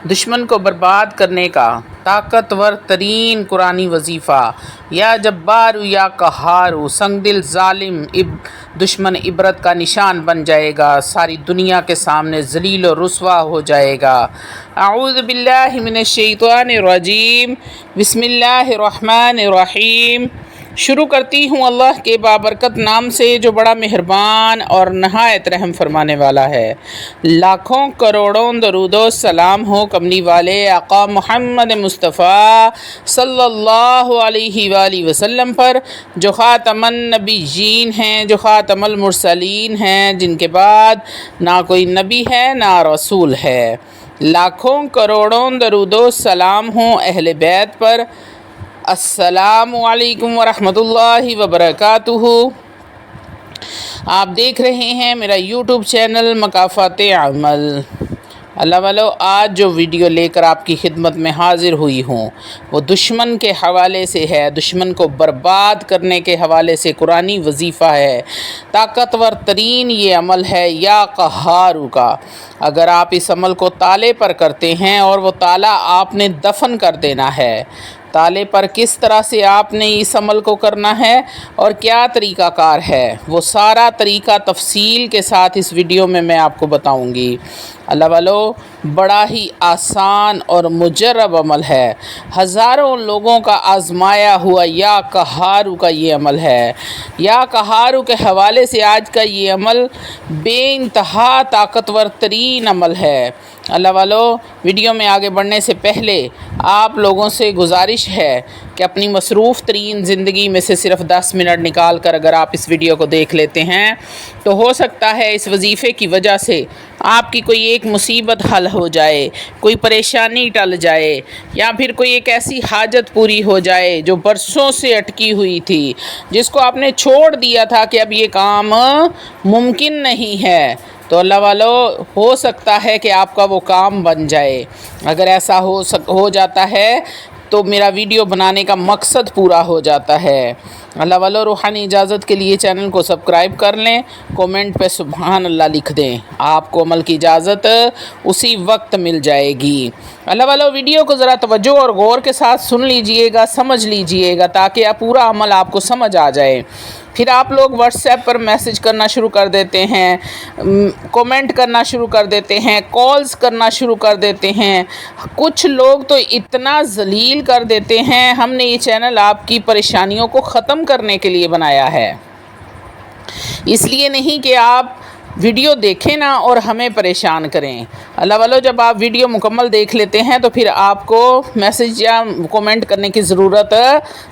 دشمن کو برباد کرنے کا طاقتور ترین قرآنی وظیفہ، یا جبارو یا قہارو، سنگ دل ظالم دشمن عبرت کا نشان بن جائے گا، ساری دنیا کے سامنے ذلیل و رسوا ہو جائے گا۔ اعوذ باللہ من الشیطان الرجیم، بسم اللہ الرحمن الرحیم۔ شروع کرتی ہوں اللہ کے بابرکت نام سے جو بڑا مہربان اور نہایت رحم فرمانے والا ہے۔ لاکھوں کروڑوں درود و سلام ہو کملی والے آقا محمد مصطفیٰ صلی اللہ علیہ وآلہ وسلم پر، جو خاتم النبیین ہیں، جو خاتم المرسلین ہیں، جن کے بعد نہ کوئی نبی ہے نہ رسول ہے۔ لاکھوں کروڑوں درود و سلام ہوں اہل بیت پر۔ السلام علیکم ورحمۃ اللہ وبرکاتہ۔ آپ دیکھ رہے ہیں میرا یوٹیوب چینل مکافات عمل۔ اللہ والو، آج جو ویڈیو لے کر آپ کی خدمت میں حاضر ہوئی ہوں وہ دشمن کے حوالے سے ہے، دشمن کو برباد کرنے کے حوالے سے قرآنی وظیفہ ہے۔ طاقتور ترین یہ عمل ہے یا قہارو کا۔ اگر آپ اس عمل کو تالے پر کرتے ہیں اور وہ تالا آپ نے دفن کر دینا ہے، تالے پر کس طرح سے آپ نے اس عمل کو کرنا ہے اور کیا طریقہ کار ہے، وہ سارا طریقہ تفصیل کے ساتھ اس ویڈیو میں آپ کو بتاؤں گی۔ اللہ والو، بڑا ہی آسان اور مجرب عمل ہے، ہزاروں لوگوں کا آزمایا ہوا یا قہارو کا یہ عمل ہے۔ یا قہارو کے حوالے سے آج کا یہ عمل بے انتہا طاقتور ترین عمل ہے۔ اللہ والو، ویڈیو میں آگے بڑھنے سے پہلے آپ لوگوں سے گزارش ہے کہ اپنی مصروف ترین زندگی میں سے صرف 10 منٹ نکال کر اگر آپ اس ویڈیو کو دیکھ لیتے ہیں تو ہو سکتا ہے اس وظیفے کی وجہ سے آپ کی کوئی ایک مصیبت حل ہو جائے، کوئی پریشانی ٹل جائے، یا پھر کوئی ایک ایسی حاجت پوری ہو جائے جو برسوں سے اٹکی ہوئی تھی، جس کو آپ نے چھوڑ دیا تھا کہ اب یہ کام ممکن نہیں ہے۔ تو اللہ والو، ہو سکتا ہے کہ آپ کا وہ کام بن جائے۔ اگر ایسا ہو جاتا ہے تو میرا ویڈیو بنانے کا مقصد پورا ہو جاتا ہے۔ اللہ والو، روحانی اجازت کے لیے چینل کو سبسکرائب کر لیں، کومنٹ پہ سبحان اللہ لکھ دیں، آپ کو عمل کی اجازت اسی وقت مل جائے گی۔ اللہ والو، ویڈیو کو ذرا توجہ اور غور کے ساتھ سن لیجئے گا، سمجھ لیجئے گا، تاکہ پورا عمل آپ کو سمجھ آ جائے۔ پھر آپ لوگ واٹس ایپ پر میسج کرنا شروع کر دیتے ہیں، کومنٹ کرنا شروع کر دیتے ہیں، کالز کرنا شروع کر دیتے ہیں۔ کچھ لوگ تو اتنا ذلیل کر دیتے ہیں، ہم نے یہ چینل آپ کی پریشانیوں کو ختم کرنے کے لیے بنایا ہے، اس لیے نہیں کہ آپ ویڈیو دیکھیں نا اور ہمیں پریشان کریں۔ اللہ والو، جب آپ ویڈیو مکمل دیکھ لیتے ہیں تو پھر آپ کو میسج یا کومنٹ کرنے کی ضرورت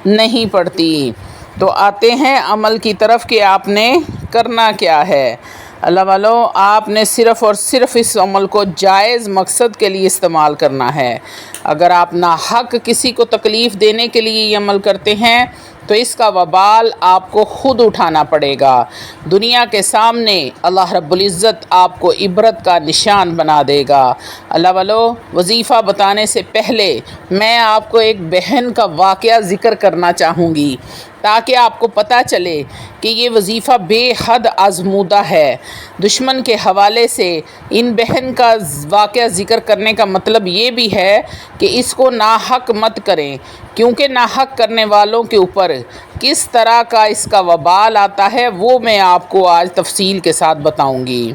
نہیں پڑتی۔ تو آتے ہیں عمل کی طرف کہ آپ نے کرنا کیا ہے۔ اللہ والو، آپ نے صرف اور صرف اس عمل کو جائز مقصد کے لیے استعمال کرنا ہے۔ اگر آپ ناحق کسی کو تکلیف دینے کے لیے یہ عمل کرتے ہیں تو اس کا وبال آپ کو خود اٹھانا پڑے گا۔ دنیا کے سامنے اللہ رب العزت آپ کو عبرت کا نشان بنا دے گا۔ اللہ والو، وظیفہ بتانے سے پہلے میں آپ کو ایک بہن کا واقعہ ذکر کرنا چاہوں گی تاکہ آپ کو پتہ چلے کہ یہ وظیفہ بے حد آزمودہ ہے۔ دشمن کے حوالے سے ان بہن کا واقعہ ذکر کرنے کا مطلب یہ بھی ہے کہ اس کو ناحق مت کریں، کیونکہ ناحق کرنے والوں کے اوپر کس طرح کا اس کا وبال آتا ہے وہ میں آپ کو آج تفصیل کے ساتھ بتاؤں گی۔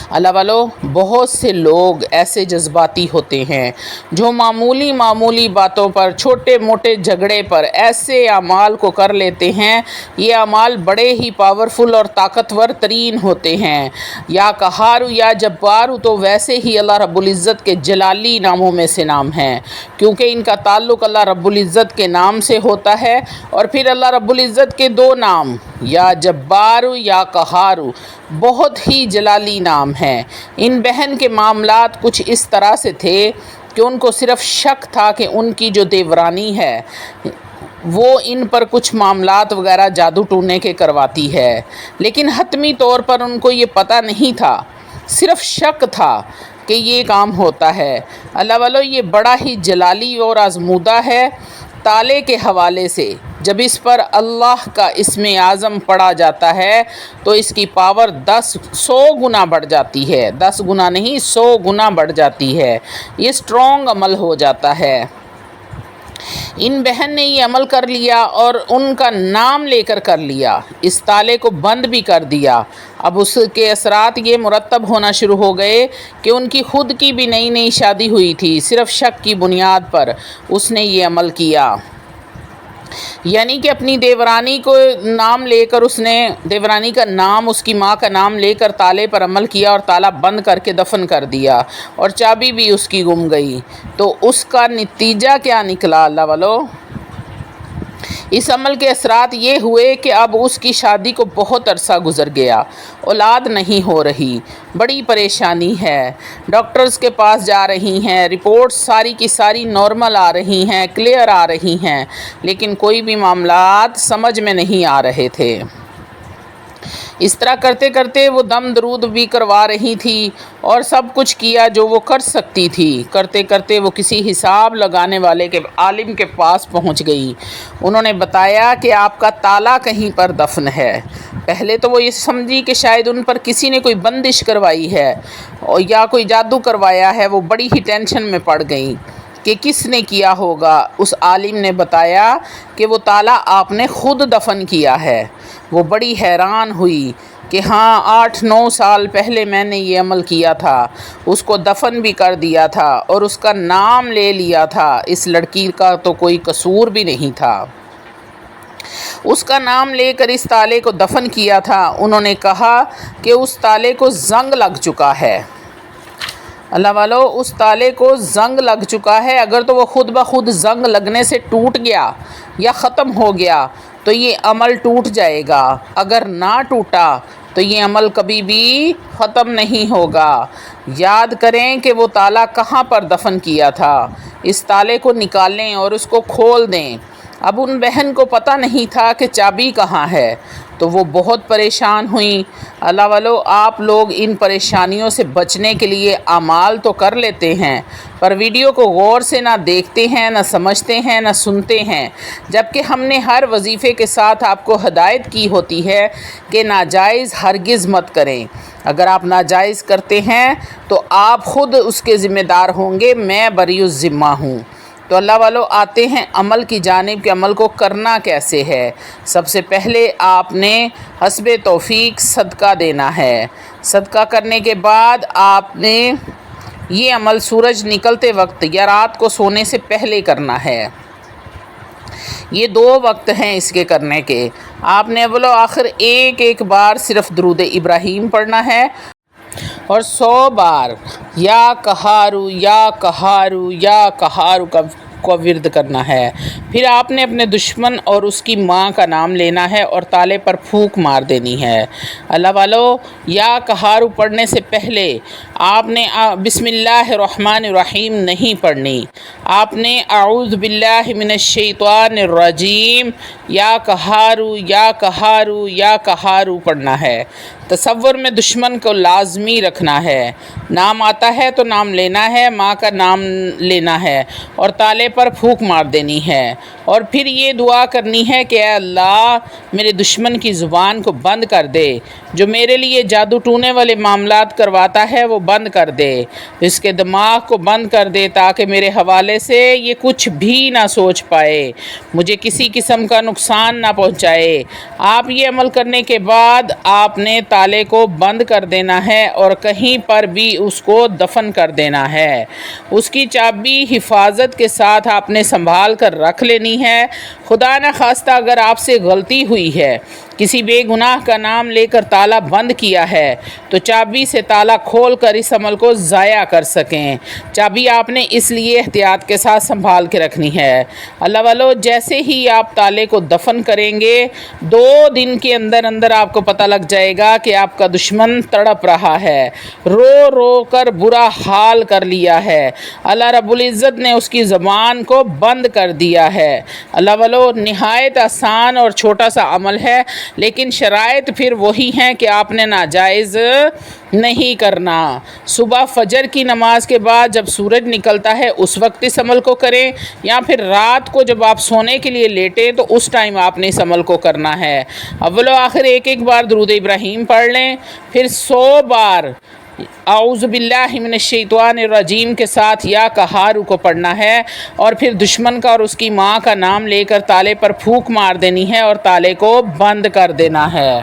اللہ والو، بہت سے لوگ ایسے جذباتی ہوتے ہیں جو معمولی باتوں پر، چھوٹے موٹے جھگڑے پر ایسے اعمال کو کر لیتے ہیں۔ یہ اعمال بڑے ہی پاورفل اور طاقتور ترین ہوتے ہیں۔ یا قہارو یا جبارو تو ویسے ہی اللہ رب العزت کے جلالی ناموں میں سے نام ہیں، کیونکہ ان کا تعلق اللہ رب العزت کے نام سے ہوتا ہے۔ اور پھر اللہ رب العزت کے دو نام، یا جبارو یا قہارو، بہت ہی جلالی نام ہیں۔ ان بہن کے معاملات کچھ اس طرح سے تھے کہ ان کو صرف شک تھا کہ ان کی جو دیورانی ہے وہ ان پر کچھ معاملات وغیرہ جادو ٹونے کے کرواتی ہے، لیکن حتمی طور پر ان کو یہ پتہ نہیں تھا، صرف شک تھا کہ یہ کام ہوتا ہے۔ اللہ والو، یہ بڑا ہی جلالی اور آزمودہ ہے۔ تالے کے حوالے سے جب اس پر اللہ کا اسم اعظم پڑھا جاتا ہے تو اس کی پاور 100 گنا بڑھ جاتی ہے، 10 گنا نہیں 100 گنا بڑھ جاتی ہے، یہ اسٹرانگ عمل ہو جاتا ہے۔ ان بہن نے یہ عمل کر لیا اور ان کا نام لے کر لیا، اس تالے کو بند بھی کر دیا۔ اب اس کے اثرات یہ مرتب ہونا شروع ہو گئے کہ ان کی خود کی بھی نئی شادی ہوئی تھی، صرف شک کی بنیاد پر اس نے یہ عمل کیا، یعنی کہ اپنی دیورانی کو نام لے کر اس نے دیورانی کا نام، اس کی ماں کا نام لے کر تالے پر عمل کیا اور تالا بند کر کے دفن کر دیا، اور چابی بھی اس کی گم گئی۔ تو اس کا نتیجہ کیا نکلا اللہ والو؟ اس عمل کے اثرات یہ ہوئے کہ اب اس کی شادی کو بہت عرصہ گزر گیا، اولاد نہیں ہو رہی، بڑی پریشانی ہے، ڈاکٹرز کے پاس جا رہی ہیں، رپورٹس ساری کی ساری نارمل آ رہی ہیں، کلیئر آ رہی ہیں، لیکن کوئی بھی معاملات سمجھ میں نہیں آ رہے تھے۔ اس طرح کرتے کرتے وہ دم درود بھی کروا رہی تھی اور سب کچھ کیا جو وہ کر سکتی تھی۔ کرتے کرتے وہ کسی حساب لگانے والے کے عالم کے پاس پہنچ گئی۔ انہوں نے بتایا کہ آپ کا تالا کہیں پر دفن ہے۔ پہلے تو وہ یہ سمجھی کہ شاید ان پر کسی نے کوئی بندش کروائی ہے یا کوئی جادو کروایا ہے، وہ بڑی ہی ٹینشن میں پڑ گئی کہ کس نے کیا ہوگا۔ اس عالم نے بتایا کہ وہ تالا آپ نے خود دفن کیا ہے۔ وہ بڑی حیران ہوئی کہ ہاں 8-9 سال پہلے میں نے یہ عمل کیا تھا، اس کو دفن بھی کر دیا تھا اور اس کا نام لے لیا تھا، اس لڑکی کا تو کوئی قصور بھی نہیں تھا، اس کا نام لے کر اس تالے کو دفن کیا تھا۔ انہوں نے کہا کہ اس تالے کو زنگ لگ چکا ہے۔ اللہ والو، اس تالے کو زنگ لگ چکا ہے۔ اگر تو وہ خود بخود زنگ لگنے سے ٹوٹ گیا یا ختم ہو گیا تو یہ عمل ٹوٹ جائے گا، اگر نہ ٹوٹا تو یہ عمل کبھی بھی ختم نہیں ہوگا۔ یاد کریں کہ وہ تالا کہاں پر دفن کیا تھا، اس تالے کو نکالیں اور اس کو کھول دیں۔ اب ان بہن کو پتہ نہیں تھا کہ چابی کہاں ہے، تو وہ بہت پریشان ہوئیں۔ اللہ والو، آپ لوگ ان پریشانیوں سے بچنے کے لیے اعمال تو کر لیتے ہیں، پر ویڈیو کو غور سے نہ دیکھتے ہیں، نہ سمجھتے ہیں، نہ سنتے ہیں، جبکہ ہم نے ہر وظیفے کے ساتھ آپ کو ہدایت کی ہوتی ہے کہ ناجائز ہرگز مت کریں۔ اگر آپ ناجائز کرتے ہیں تو آپ خود اس کے ذمہ دار ہوں گے، میں بری الذمہ ہوں۔ تو اللہ والو، آتے ہیں عمل کی جانب کہ عمل کو کرنا کیسے ہے۔ سب سے پہلے آپ نے حسب توفیق صدقہ دینا ہے۔ صدقہ کرنے کے بعد آپ نے یہ عمل سورج نکلتے وقت یا رات کو سونے سے پہلے کرنا ہے۔ یہ 2 وقت ہیں اس کے کرنے کے۔ آپ نے اول و آخر ایک بار صرف درود ابراہیم پڑھنا ہے اور 100 بار یا کہارو یا کہارو یا کہارو کا ورد کرنا ہے۔ پھر آپ نے اپنے دشمن اور اس کی ماں کا نام لینا ہے اور تالے پر پھونک مار دینی ہے۔ اللہ والو، یا کہارو پڑھنے سے پہلے آپ نے بسم اللہ الرحمن الرحیم نہیں پڑھنی، آپ نے اعوذ باللہ من الشیطان الرجیم یا کہارو یا کہارو یا کہارو پڑھنا ہے۔ تصور میں دشمن کو لازمی رکھنا ہے، نام آتا ہے تو نام لینا ہے، ماں کا نام لینا ہے اور تالے پر پھونک مار دینی ہے، اور پھر یہ دعا کرنی ہے کہ اے اللہ میرے دشمن کی زبان کو بند کر دے، جو میرے لیے جادو ٹونے والے معاملات کرواتا ہے وہ بند کر دے، اس کے دماغ کو بند کر دے تاکہ میرے حوالے سے یہ کچھ بھی نہ سوچ پائے، مجھے کسی قسم کا نقصان نہ پہنچائے۔ آپ یہ عمل کرنے کے بعد آپ نے تالے کو بند کر دینا ہے اور کہیں پر بھی اس کو دفن کر دینا ہے۔ اس کی چابی حفاظت کے ساتھ آپ نے سنبھال کر رکھ لینی ہے۔ خدا نہ خواستہ اگر آپ سے غلطی ہوئی ہے، کسی بے گناہ کا نام لے کر تالا بند کیا ہے تو چابی سے تالا کھول کر اس عمل کو ضائع کر سکیں۔ چابی آپ نے اس لیے احتیاط کے ساتھ سنبھال کے رکھنی ہے۔ اللہ والو، جیسے ہی آپ تالے کو دفن کریں گے 2 دن کے اندر آپ کو پتہ لگ جائے گا کہ آپ کا دشمن تڑپ رہا ہے، رو رو کر برا حال کر لیا ہے، اللہ رب العزت نے اس کی زبان کو بند کر دیا ہے۔ اللہ والو، نہایت آسان اور چھوٹا سا عمل ہے، لیکن شرائط پھر وہی ہیں کہ آپ نے ناجائز نہیں کرنا۔ صبح فجر کی نماز کے بعد جب سورج نکلتا ہے اس وقت اس عمل کو کریں، یا پھر رات کو جب آپ سونے کے لیے لیٹیں تو اس ٹائم آپ نے اس عمل کو کرنا ہے۔ اول و آخر ایک بار درود ابراہیم پڑھ لیں، پھر 100 بار اعوذ باللہ من الشیطان الرجیم کے ساتھ یا کہارو کو پڑھنا ہے، اور پھر دشمن کا اور اس کی ماں کا نام لے کر تالے پر پھونک مار دینی ہے اور تالے کو بند کر دینا ہے۔